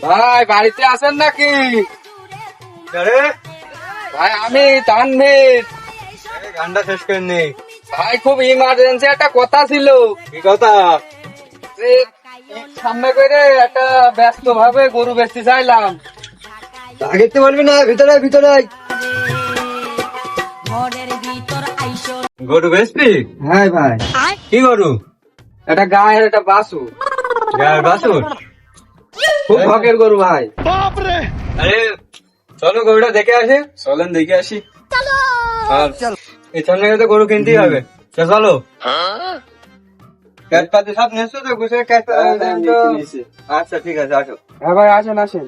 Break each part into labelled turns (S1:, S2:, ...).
S1: ভাই বাড়িতে আছেন নাকি? ভাই আমি তানভীর।
S2: গানটা শেষ করে নেই
S1: ভাই খুব ইমার্জেন্সি একটা কথা ছিল।
S2: কি কথা?
S1: যে সামনে করে একটা ব্যস্ত ভাবে গরু বেচতে চাইলাম।
S2: আগে তো বলবি না, ভিতরে ভিতরে গরু বেচবি?
S1: হ্যাঁ ভাই,
S2: কি গরু?
S1: একটা গায়ের একটা বাসু,
S2: গায়ের বাছুর?
S1: খুব ভকের গরু ভাই।
S2: আরে চলো গরুটা দেখে আসি। চলেন দেখে আসি। আর এই সামনে তো গরু কিনতেই হবে। চলো ক্যাশ পাতি সব নিয়েছো তো? গুছিয়ে ক্যাশ পাতি? আচ্ছা ঠিক আছে, আসো।
S1: হ্যাঁ ভাই আসেন আসেন।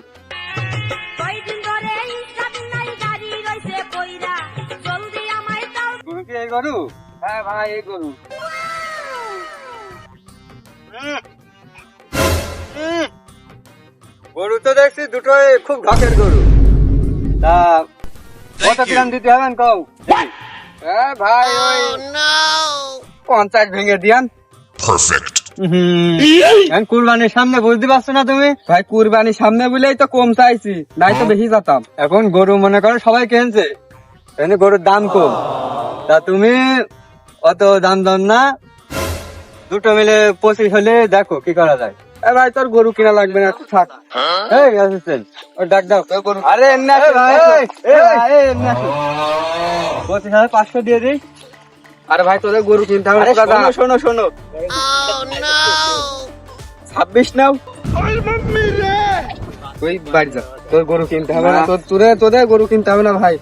S2: গরু কি এই গরু?
S1: হ্যাঁ ভাই এই গরু।
S2: গরু তো দেখছি দুটোই খুব ঢকের গরু। তা কত গ্রাম দিতে হবেন কও?
S1: হ্যাঁ ভাই ওই 50 ভেঙে দিয়ান।
S2: এখন কুরবানির সামনে বুঝতে পারছো না তুমি?
S1: ভাই কুরবানির সামনে বলেই তো কম চাইছি, নাই তো বেশি যেতাম।
S2: এখন গরু মনে করো সবাই কিনছে, এখানে গরুর দাম কম। তা তুমি অত দাম দাম না, দুটো মিলে 25 হলে দেখো কি করা যায়।
S1: এ ভাই তোর গরু কিনা লাগবে না, থাক।
S2: এই অ্যাসিস্ট্যান্ট, ও ডাক দাও গরু।
S1: আরে এমনি আসেন,
S2: ভাই,
S1: এই,
S2: এই ভাই, এই এমনি আসো। 25,500 দিয়ে দিই।
S1: আরে ভাই তোদের গরু কিনতে হবে
S2: আরে
S1: না, দাদা।
S2: শোনো শোনো শোনো, 26 নাও।
S1: ওই বাড়ি যা, তোর গরু কিনতে হবে না, তোদের গরু কিনতে হবে না ভাই,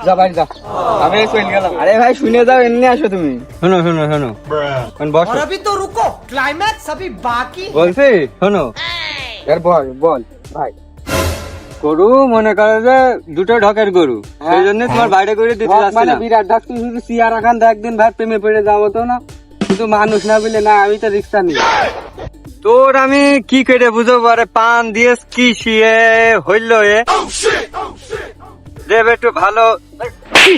S1: যা বাড়ি যা, আমি চলে গেলাম।
S2: আরে ভাই শুনে যাও, এমনি আসো তুমি। শোনো শোনো শোনো, এখন বসো।
S3: और अभी तो रुको, क्लाइमैक्स अभी बाकी।
S2: বলছি শোনো,
S1: এর বল বল ভাই।
S2: গরু মনে করো যে দুটো ঢকের গরু, সেই জন্য তোমার বাইরে করে দিতে
S1: ঢক মানে
S2: যাচ্ছিলাম।
S1: বিরাট ঢাক, তুই শুধু চেয়ার রাখান একদিন ভাই প্রেমে পড়ে যাবো তো না, কিন্তু মানুষ না বলে না, আমি তো রিক্সা নিই।
S2: তোর আমি কি করে বুঝবো? পারে পান দিয়ে কি শিয়ে হইল এ দেব একটু ভালো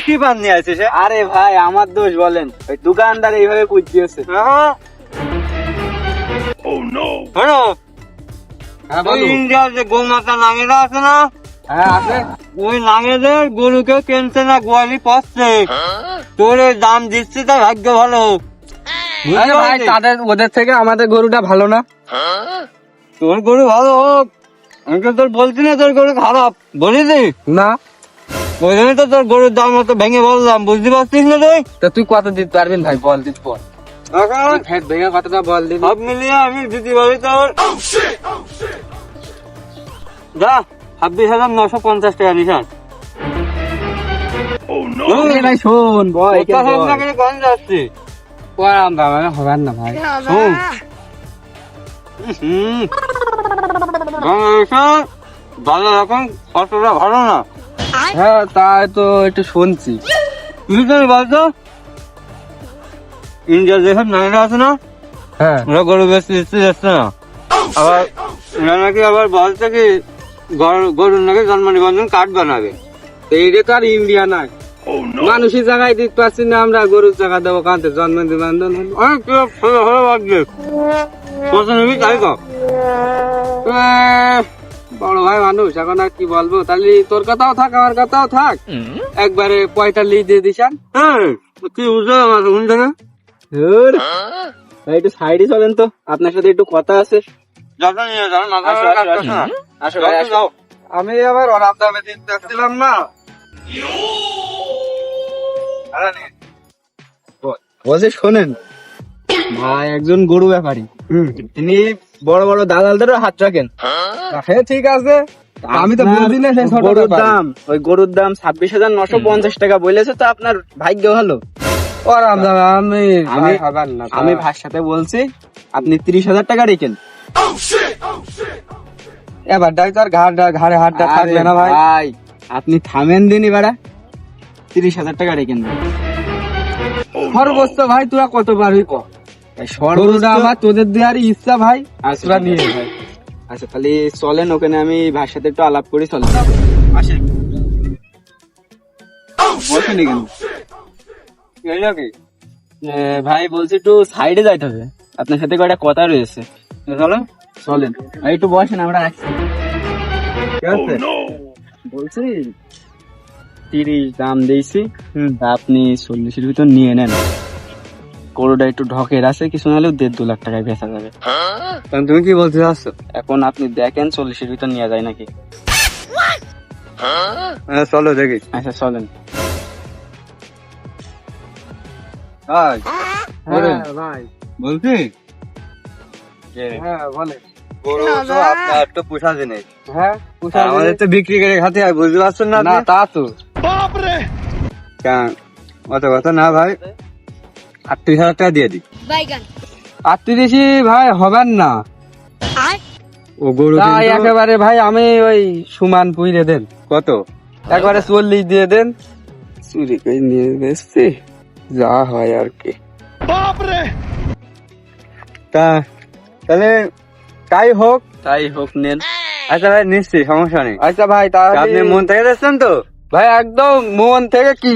S2: কি পান নিয়ে আসিস?
S1: আরে ভাই আমার দোষ বলেন, ওই দোকানদার এইভাবে কুচিয়েছে।
S2: শোনো,
S1: হ্যাঁ
S2: ওই
S1: বলো।
S2: ইন্ডিয়ার যে গোমাতা নাঙেরা আছে না,
S1: হ্যাঁ আছে।
S2: ওই নাঙেদের গরুকে কিনছে না, গোয়ালি পচছে। তোর ওই দাম দিচ্ছে, তাই ভাগ্য ভালো।
S1: আরে ভাই ওদের থেকে আমাদের গরুটা ভালো না?
S2: তোর গরু ভালো হোক, আমি তো তোর বলছি না তোর গরু খারাপ, বলিনি?
S1: না
S2: ওই জন্য তো তোর গরুর দাম মতো ভেঙে বললাম, বুঝতে পারছিস না তুই?
S1: তা তুই কত দিতে পারবেন ভাই, বল দিত বল,
S2: এখন
S1: ফেট ভেঙে কতটা বল দিবি।
S2: সব মিলিয়ে আমি দিতে পারি তোর যা 26,950 টাকা নিশান।
S1: এই ভাই শোন বল,
S2: কোন যাচ্ছি?
S1: করাম দাম হবেন না ভাই।
S2: শোন, ভালো রকম কতটা ভালো না,
S1: হ্যাঁ তাই তো একটু শুনছি।
S2: তুই তো বলতো ইন্ডিয়া যেসব নারীরা আছে না,
S1: হ্যাঁ
S2: ওরা গরু বেশি যাচ্ছে না। আবার ওরা নাকি আবার বলছে কি গরুর নাকি জন্ম নিবন্ধন কার্ড বানাবে।
S1: এইটা তো আর ইন্ডিয়া নাই, মানুষের জায়গায় দিতে পারছি না, আমরা গরুর জায়গা দেবো কাঁদতে, জন্ম নিবন্ধন হলো।
S2: অনেক ভালো ভালো লাগবে, কত নিবি তাই কর।
S1: বড় ভাই মানুষ, এখন আর কি বলবো, তাহলে তোর কথাও থাক আমার কথাও থাক, একবারে 45 দিয়ে দিসান।
S2: হ্যাঁ কি বুঝলো আমার কোন জায়গা?
S1: একটু সাইডে চলেন তো, আপনার সাথে একটু কথা আছে।
S2: যাবো নিয়ে যাবো, মাথা
S1: আসো,
S2: কাজ
S1: আসো,
S2: করছে না।
S1: আসো ভাই, আসো।
S2: যাও।
S1: আমি আবার অরাম দামে দিতে চাচ্ছিলাম না। বলছি শোনেন ভাই, একজন গরু ব্যাপারী, তিনি বড় বড় দালালদেরও হাত রাখেন। হ্যাঁ ঠিক আছে, আমি তো বুঝি না সেই ছোট
S4: গরুর
S1: ব্যাপারী।
S4: দাম, ওই গরুর দাম 26,950 টাকা বলেছে, তো আপনার ভাগ্য ভালো।
S1: অরাম দামে আমি
S4: আমি-
S1: হবেন না,
S4: আমি ভাইয়ের সাথে বলছি, আপনি 30,000 টাকা রেখেন।
S1: এবার ডাক্তার ঘাড়ে হাতটা থাকবে না ভাই।
S4: ভাই আপনি থামেন দিনই বাড়া, 30,000 টাকা রেখেন ভাই।
S1: সর্বোচ্চ ভাই তোরা কত পারবি ক?
S4: ভাই,
S1: গরুটা আমার তোদের দেওয়ার ইচ্ছা ভাই,
S4: আচ্ছা,
S1: তোরা নিয়ে নে।
S4: ভাই। আচ্ছা তাহলে চলেন, ওখানে আমি ভাইয়ের সাথে একটু আলাপ করি, চলেন। আসেন। বসেন এখানে।
S2: এলো কি?
S4: ভাই বলছি একটু সাইডে যাইতে হবে, আপনার সাথে কয়টা কথা রয়েছে।
S2: চলো।
S4: চলেন ভাই, একটু বসেন, আমরা আসছি।
S2: আছে?
S4: বলছি 30 দাম দিয়েছি,
S2: হুম।
S4: তা আপনি 40-এর ভিতর নিয়ে নেন। গরুটা একটু ঢকের আছে, কিছু না হলেও 1.5-2 লাখ টাকায় বেচা যাবে।
S2: তখন তুমি কি বলতে চাচ্ছো?
S4: এখন আপনি দেখেন 40-এর ভিতর নিয়ে যায় নাকি।
S2: হ্যাঁ, চলো দেখি।
S4: আচ্ছা চলেন।
S2: ভাই বলেন।
S1: ভাই
S2: বলছি
S1: হ্যাঁ বলেন।
S2: গরু তো আপনার তো পোষা জিনিস,
S1: হ্যাঁ
S2: আমাদের তো বিক্রি করে খাতে হয়, বুঝতে পারছেন না
S1: না
S2: আপনি?
S1: তা তো
S2: কেন অত কথা না ভাই, 38,000 টাকা দিয়ে দিই।
S3: बैगन
S1: 38 ভাই হবেন না।
S2: ও গরু
S1: তাই
S2: কিন্তু-
S1: একেবারে ভাই আমি ওই সুমান পুইরে দেন,
S2: কত?
S1: একবারে 40 দিয়ে দেন। চুরি করে নিয়ে বেসছি, যা হয় আর কি।
S2: তাহলে তাই হোক।
S4: তাই হোক নেন।
S2: আচ্ছা ভাই, নিশ্চয়ই সমস্যা নেই।
S1: আচ্ছা ভাই তাহলে
S2: আপনি মন থেকে যাচ্ছেন তো?
S1: ভাই একদম মন থেকে কি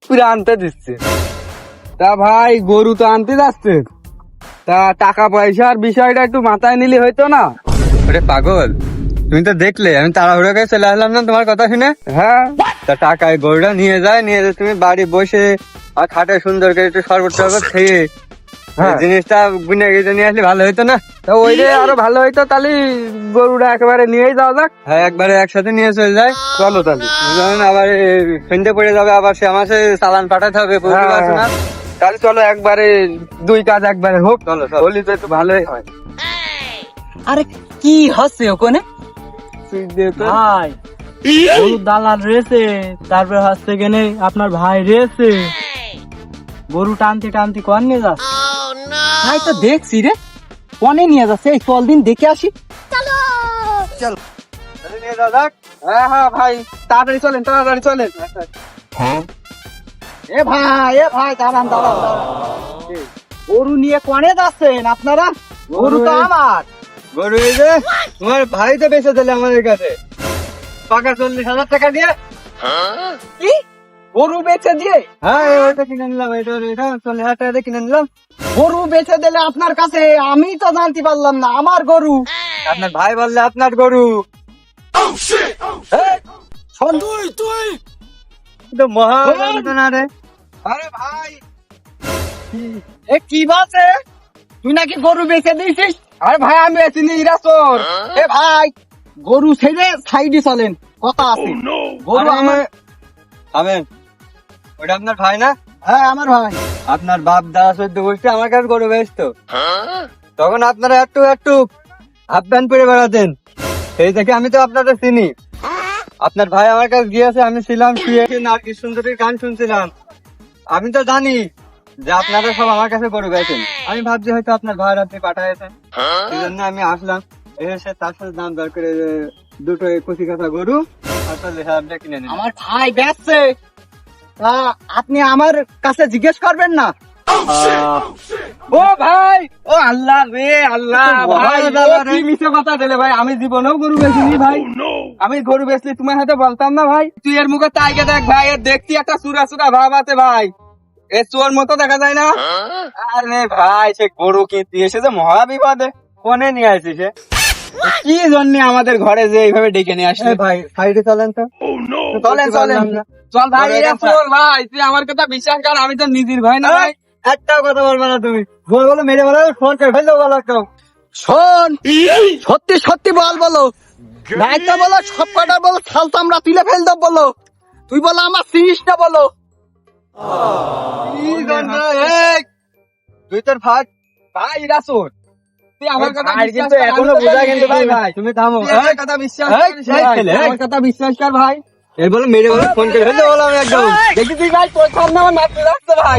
S1: পুরো আনতে দিচ্ছে। তা ভাই গরু তো আনতে যাচ্ছে, তা টাকা পয়সার বিষয়টা একটু মাথায় নিলে হইতো না?
S2: ওরে পাগল, তুমি তো দেখলে আমি তাড়াহুড়ো করে চলে আসলাম না তোমার কথা শুনে।
S1: হ্যাঁ
S2: তা টাকায় গরুটা নিয়ে যায়, নিয়ে যে তুমি বাড়ি বসে আর খাটে সুন্দর করে একটু শরবত টরবত খেয়ে
S1: হ্যাঁ।
S2: এই জিনিসটা গুনে গেছে নিয়ে আসলে ভালো হতো না?
S1: তা ওইটা আরো ভালো হইতো, তাহলে গরুটা একেবারে নিয়েই যাওয়া যাক।
S2: হ্যাঁ, একবারে একসাথে নিয়ে চলে যায়।
S1: চলো তাহলে।
S2: যখন আবার ফেন্ডে পড়ে যাবে, আবার সে আমার চালান পাঠাতে হবে, বুঝতে
S1: হ্যাঁ,
S2: পারছো না?
S1: তাহলে চলো একবারে দুই কাজ একবারে হোক।
S2: চলো, চলো।
S1: বলি তো একটু ভালোই হয়।
S4: আরে কি হচ্ছে ওখানে ভাই? গরু দালাল রয়েছে, তারপর হচ্ছে গেনে আপনার ভাই রয়েছে, গরু টানতে টানতে কন নিয়ে যাচ্ছে।
S5: ভাই তো দেখছি রে, কনে নিয়ে যাচ্ছে, এই চল দিন দেখে আসি।
S2: তাহলে নিয়ে যাওয়া যাক।
S1: হ্যাঁ হ্যাঁ ভাই, তাড়াতাড়ি চলেন, তাড়াতাড়ি চলেন।
S5: এ ভাই দাঁড়ান দাঁড়ান দাঁড়ান। গরু নিয়ে কনে যাচ্ছেন আপনারা? গরু তো আমার।
S2: গরু এই যে তোমার ভাই তো বেঁচে দিলে আমাদের কাছে পাকা 40,000 টাকা দিয়ে।
S5: কি গরু বেচে দিয়ে?
S2: হ্যাঁ, ওইটা কিনে নিলাম, এটা 40,000 টাকা দিয়ে কিনে নিলাম।
S5: গরু বেচে দিলে আপনার কাছে? আমি তো জানতে পারলাম না, আমার গরু।
S2: আপনার ভাই বললে আপনার গরু।
S5: শোন,
S2: তো মহা যন্ত্রণা রে।
S1: আরে ভাই,
S5: এ কি বলছে? তুই নাকি গরু বেচে দিয়েছিস?
S1: আরে ভাই আমি চিনি ইরা চোর।
S5: এ ভাই, গরু ছেড়ে সাইডে চলেন, কথা আছে। গরু
S2: আরে,
S5: আমার।
S2: থামেন। ওটা আপনার ভাই না?
S5: হ্যাঁ আমার ভাই।
S2: আপনার বাপ দাদা 14 গোষ্ঠী আমার কাছে গরু বেচতো, তখন আপনারা একটু একটু হাফ প্যান্ট পরে বেড়াতেন, সেই থেকে আমি তো আপনাদের চিনি। আপনার ভাই আমার কাছে গিয়েছে, আমি ছিলাম শুয়ে নার্গিস সুন্দরীর গান শুনছিলাম। আমি তো জানি যে আপনারা সব আমার কাছে গরু বেচেন। আমি ভাবছি হয়তো আপনার ভাইয়ের আপনি পাঠাইছেন, এই জন্য আমি আসলাম। এসে তার সাথে দাম দর করে দুটো কচি কাঁচা গরু আর 40,000 টাকা কিনে নিলাম।
S5: আমার ভাই বেচছে, তা আপনি আমার কাছে জিজ্ঞেস করবেন না?
S1: ও ভাই, ও আল্লাহ রে আল্লাহ
S2: তো
S1: ভাই,
S2: বড় দাদা
S1: ও
S2: রে।
S1: কি মিথ্যে কথা দিলে ভাই, আমি জীবনেও গরু বেচিনি ভাই। আমি গরু বেচলি তোমার হাতে বলতাম না ভাই। তুই এর মুখে তাইকে দেখ ভাই, এর দেখতি একটা চূড়া চূড়া ভাব আছে ভাই, এ চোর মতো দেখা যায় না।
S4: আরে ভাই, সে গরু কিনতে এসেছে মহা বিপদে,
S2: কোনে নিয়ে আসিস সে?
S4: কি জন্য আমাদের ঘরে যে এইভাবে ডেকে নিয়ে আসলে?
S2: ভাই সাইডে চলেন তো।
S1: চলেন চলেন, চল ভাই, এরা চোর ভাই, তুই আমার কথা বিশ্বাস কর, আমি তো নিজের ভাই না ভাই।
S2: একটাও কথা বলবে না তুমি, বল বলো মেরে বলো, ফোন করে ফেলতে বলো একদম।
S5: শোন, সত্যি সত্যি বলো, দায়িত্ব বলো, সব কটা বলো, ছালতো আমরা তুলে ফেলতে বলো। তুই বলো আমার চিনিস না বলো।
S2: কি যন্ত্রণা, এই, তুই তোর ভাই
S1: ভাই এরা চোর, তুই আমার কথা
S2: ভাই
S1: বিশ্বাস
S2: কিন্তু
S1: কর, আমি
S2: এখনো
S1: তো
S2: বোঝা
S1: জানি
S2: কিন্তু
S1: ভাই,
S2: ভাই, তুমি থামো।
S1: তুই আমার কথা বিশ্বাস
S2: এই,
S1: করিস
S2: এই
S1: ভাই,
S2: ছেলে,
S1: তুই
S2: এই।
S1: আমার কথা বিশ্বাস কর ভাই।
S2: এর বলো মেরে বলো, ফোন করে ফেলতে বলো, আমি একদম।
S1: দেখি তুই ভাই তোর সামনে আমার মারতে যাচ্ছে ভাই।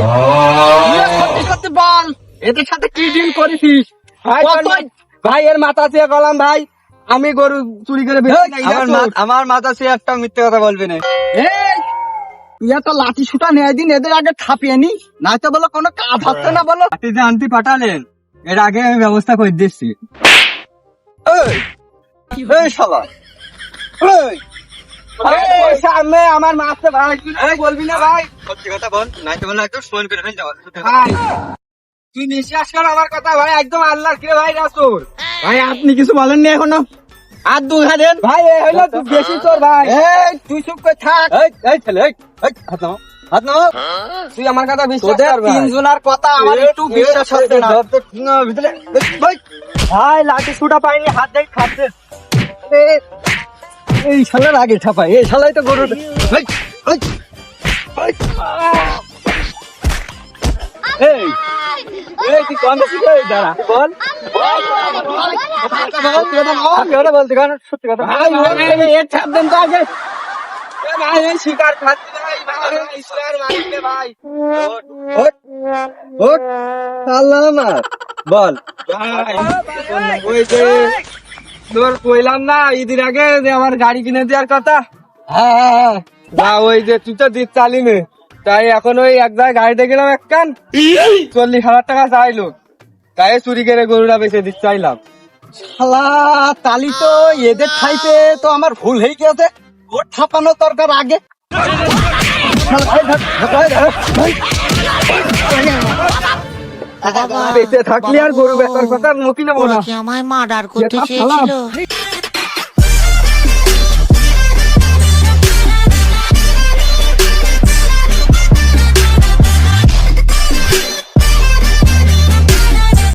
S5: তুই সত্যি সত্যি বল, এদের সাথে কি ডিল করেছিস?
S1: ভাই
S5: কত-
S1: ভাই এর মাথা চেয়ে গেলাম ভাই, আমি গরু চুরি করে বেচি না, এরা চোর।
S2: আমার মাথা সে একটা মিথ্যে কথা বলবি না।
S5: এই, তুই এত লাঠি সুটা নিয়ে দিন, এদের আগে ছাপিয়ে নি, নাই তো বলো কোনো কাজ হচ্ছে না বলো।
S2: আপনি যে আনতে পাঠালেন, এর আগে আমি ব্যবস্থা করে দিচ্ছি।
S5: এই শালা, এই,
S1: ভাই, তোর সামনে আমার মারতে ভাই, তুই কিছু বলবি না ভাই।
S2: সত্যি কথা বল, নাই তো বলে একদম ফোন করে ফেলতে বলো।
S1: ভাই তুই বিশ্বাস কর আমার কথা ভাই, একদম আল্লাহর কে ভাই, এরা চোর। ভাই আপনি কিছু বলেননি এখনো?
S5: হাত দুঘা দেন
S1: ভাই এ হইলো তুই বেশি তোর ভাই
S5: এই তুই চুপ করে থাক
S2: এই ছেলে এই হাত নামাও হাত নামাও
S1: তুই আমার কথা বিশ্বাস
S5: তোদের
S1: কর ভাই
S5: তিনজনের কথা আমার একটু বিশ্বাস হচ্ছে না
S2: ভিতরে
S4: ভাই লাঠি ছুটা পাইনি হাত দেখ খাচ্ছে
S2: এই শালার আগে ছাপাই এই শালাই তো গরু এই, এই, এই। এই এই তুই কোন দিকে দাঁড়া বল সত্যি কথা বলতে কারণ সত্যি কথা
S1: ভাই এর ছাপ দেন তো আগে এ ভাই এই শিকার খাচ্ছি ভাই ভাই ঈশ্বর মারবে ভাই
S2: ওঠ ওঠ আল্লাহ আমার বল
S1: ভাই ওই যে তোর কইলাম না ঈদের আগে যে আমার গাড়ি কিনে দেওয়ার কথা
S2: হ্যাঁ
S1: না ওই যে তুই তো দিত চালিনি তাই এখন ওই এক জায়গায় গাড়িতে গেলাম এক কান 40,000 টাকা চাইলো তাই চুরি করে গরুটা বেঁচে দিতে চাইলাম
S5: শালা তালি তো এদের ঠাইতে তো আমার ভুল হয়ে গেছে ওর ছাপানো দরকার আগে
S1: বেঁচে থাকলে আর গরু বেচার কথা মুখি নেবো না
S6: আমায় মার্ডার করতে চেয়েছিল